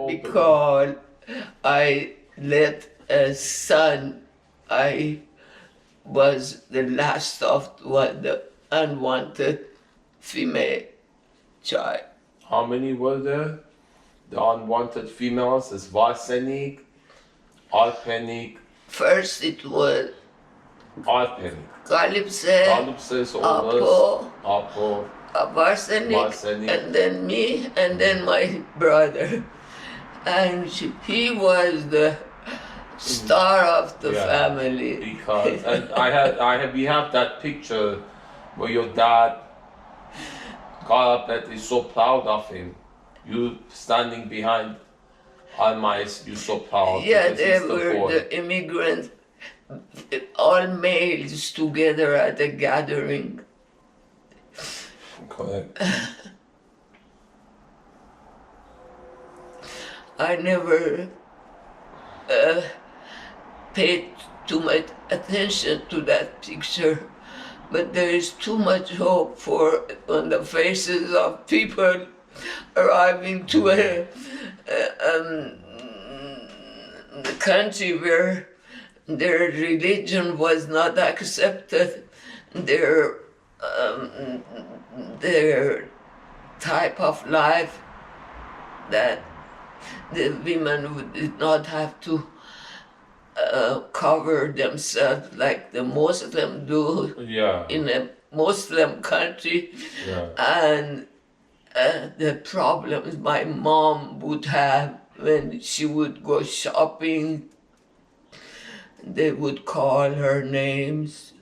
because I let a son, I was the last of the unwanted female child. How many were there? The unwanted females is Varsenik, Alpenik. First it was Alpenik. Calypso, Calypso, Apo, Varsenik, and then me, and then my brother. And he was the star of the family. Because and we have that picture where your dad got up and is so proud of him. You standing behind Almais, you so proud. Yeah, they were the immigrants, all males together at a gathering. Correct. I never paid too much attention to that picture, but there is too much hope on the faces of people arriving to a country where their religion was not accepted, their type of life, that the women did not have to cover themselves like the Muslims do in a Muslim country. And the problems my mom would have when she would go shopping, they would call her names,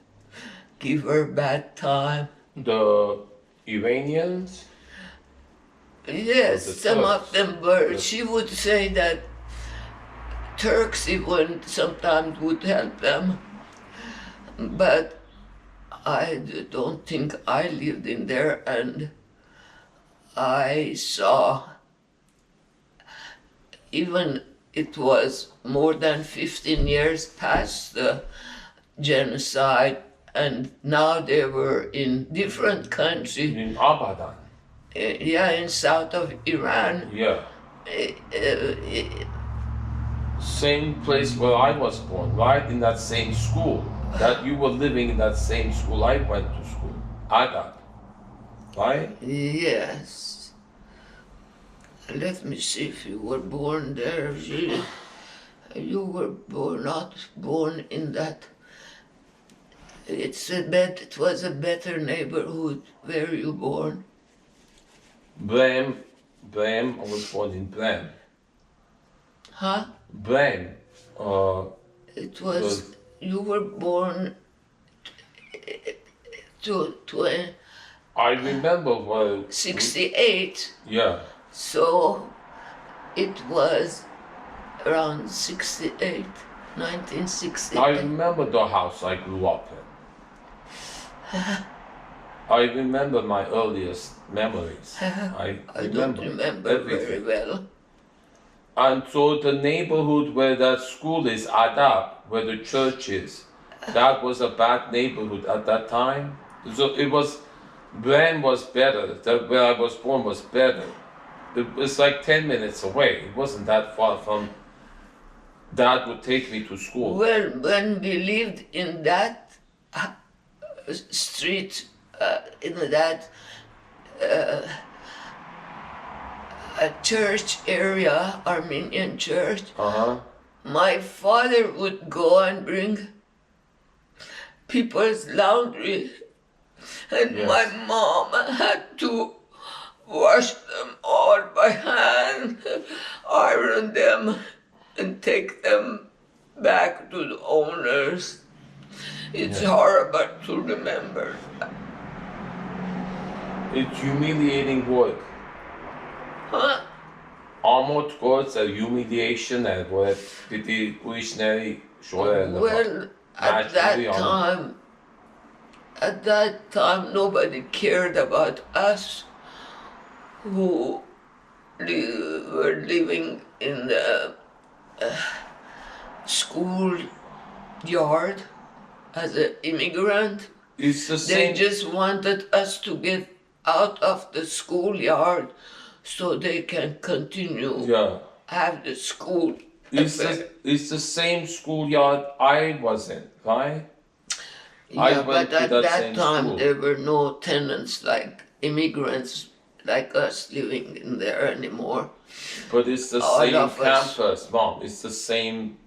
give her bad time. The Iranians? Yes, some of them were. She would say that Turks even sometimes would help them, but I don't think I lived in there, and I saw, even it was more than 15 years past the genocide, and now they were in different countries. In Abadan. In south of Iran. Yeah. Same place where I was born, right? In that same school. That you were living in that same school I went to school. Agad. Right? Yes. Let me see if you were born there. You were not born in that. It was a better neighborhood. Where were you born? Brem, I was born in Brem. Huh? Brem. It was, you were born to I remember well. 68. Yeah. So it was around 68, 1968. I remember the house I grew up in. I remember my earliest memories. I don't remember everything. Very well. And so the neighborhood where that school is, Adab, where the church is, that was a bad neighborhood at that time. So it was, Brem was better, where I was born was better. It was like 10 minutes away. It wasn't that far from, Dad would take me to school. Well, when we lived in that street, in that church area, Armenian church, my father would go and bring people's laundry, and my mom had to wash them all by hand, iron them, and take them back to the owners. It's horrible to remember that. It's humiliating work. Huh? Armored courts are humiliation and what did the Kuishneri Well, at that time nobody cared about us who were living in the school yard as an immigrant. It's the same. They just wanted us to get out of the schoolyard so they can continue have the school. It's the same schoolyard I was in, right? Yeah, but at that time there were no tenants like immigrants like us living in there anymore. But it's the same campus, Mom. It's the same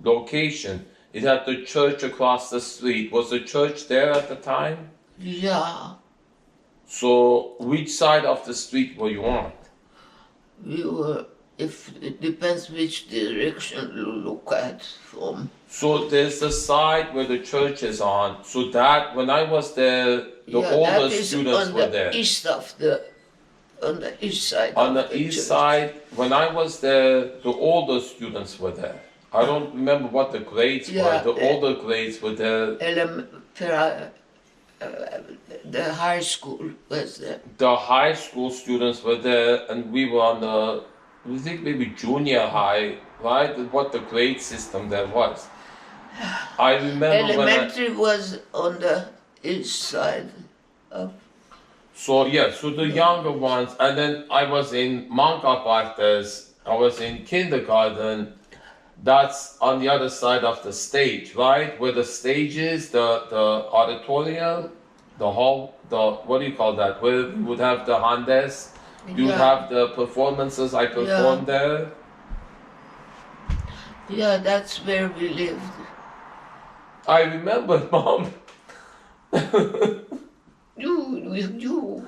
location. It had the church across the street. Was the church there at the time? Yeah. So which side of the street were you on? We were, if it depends which direction you look at from. So there's the side where the church is on. So that when I was there, older students were there. On the east side. On the east side, when I was there, the older students were there. I don't remember what the grades were. The older grades were there. The high school was there. The high school students were there, and we were on the, I think maybe junior high, right? What the grade system there was. I remember elementary was on the east side of. So the younger ones, and then I was in Mankapartes, I was in kindergarten. That's on the other side of the stage, right? Where the stage is, the auditorium, the hall, what do you call that? Where we would have the handes, you would have the performances. I performed there. Yeah, that's where we lived. I remember, Mom. You.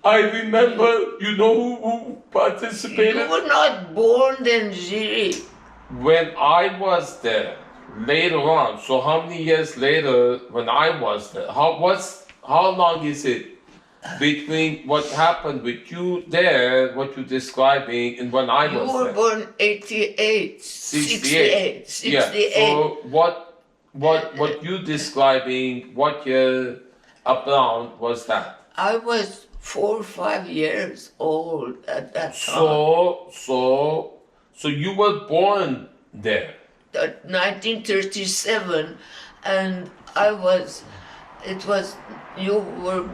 I remember, you know who participated? You were not born then, Zeke. When I was there, later on, so how many years later when I was there, how long is it between what happened with you there, what you're describing, and when I was there? You were born 88. 68. Yeah, so what you're describing, what year around was that? I was 4 or 5 years old at that time. So you were born there? 1937, and you were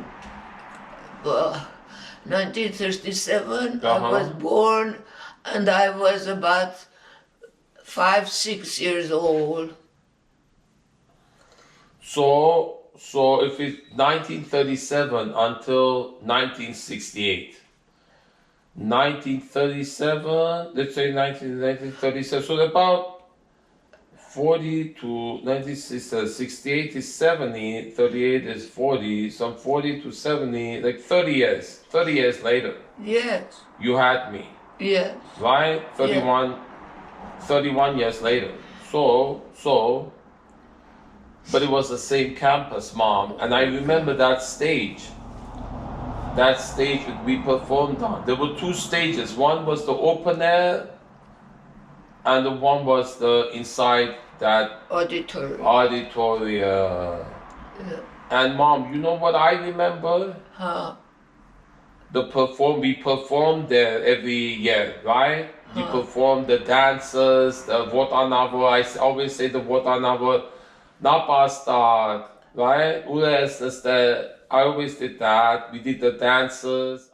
1937, I was born, and I was about 5, 6 years old. So if it's 1937 until 1968, 1937, let's say 1937, so about 40 to 1968 is 70, 38 is 40, some 40 to 70, like 30 years later. Yes. You had me. Yes. Right? 31 years later. So, but it was the same campus, Mom, and I remember that stage that we performed on. There were 2 stages. One was the open air, and the one was the inside that auditorium. Yeah. And Mom, you know what I remember? Huh? We performed there every year, right? You performed the dances, the votanavo. I always say the votanavo, napastak, right? I always did that. We did the dances.